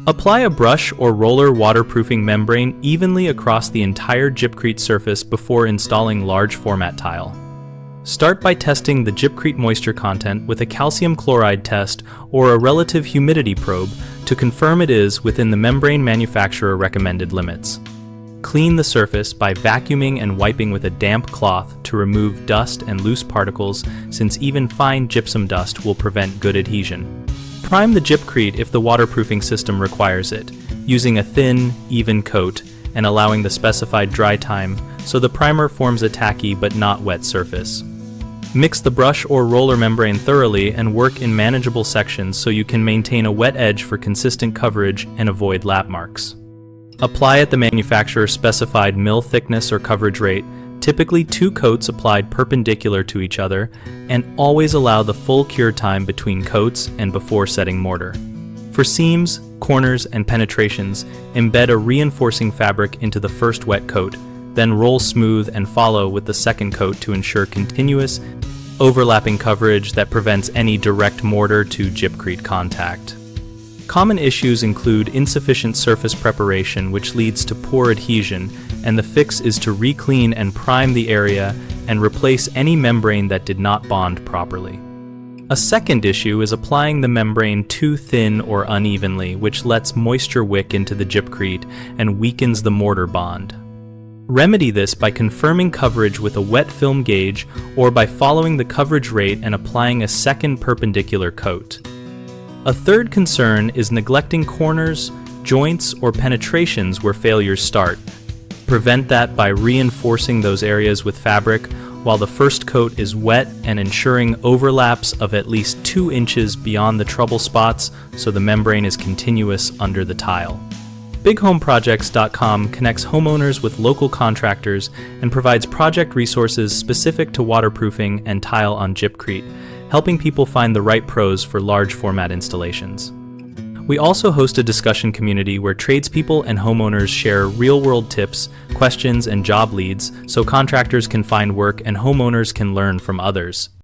Apply a brush or roller waterproofing membrane evenly across the entire Gypcrete surface before installing large format tile. Start by testing the Gypcrete moisture content with a calcium chloride test or a relative humidity probe to confirm it is within the membrane manufacturer recommended limits. Clean the surface by vacuuming and wiping with a damp cloth to remove dust and loose particles, since even fine gypsum dust will prevent good adhesion. Prime the Gypcrete if the waterproofing system requires it, using a thin, even coat and allowing the specified dry time so the primer forms a tacky but not wet surface. Mix the brush or roller membrane thoroughly and work in manageable sections so you can maintain a wet edge for consistent coverage and avoid lap marks. Apply at the manufacturer's specified mill thickness or coverage rate, typically 2 coats applied perpendicular to each other, and always allow the full cure time between coats and before setting mortar. For seams, corners, and penetrations, embed a reinforcing fabric into the first wet coat, then roll smooth and follow with the second coat to ensure continuous, overlapping coverage that prevents any direct mortar to Gypcrete contact. Common issues include insufficient surface preparation, which leads to poor adhesion, and the fix is to re-clean and prime the area and replace any membrane that did not bond properly. A second issue is applying the membrane too thin or unevenly, which lets moisture wick into the Gypcrete and weakens the mortar bond. Remedy this by confirming coverage with a wet film gauge or by following the coverage rate and applying a second perpendicular coat. A third concern is neglecting corners, joints, or penetrations where failures start. Prevent that by reinforcing those areas with fabric while the first coat is wet and ensuring overlaps of at least 2 inches beyond the trouble spots so the membrane is continuous under the tile. BigHomeProjects.com connects homeowners with local contractors and provides project resources specific to waterproofing and tile on Gypcrete, helping people find the right pros for large format installations. We also host a discussion community where tradespeople and homeowners share real-world tips, questions, and job leads so contractors can find work and homeowners can learn from others.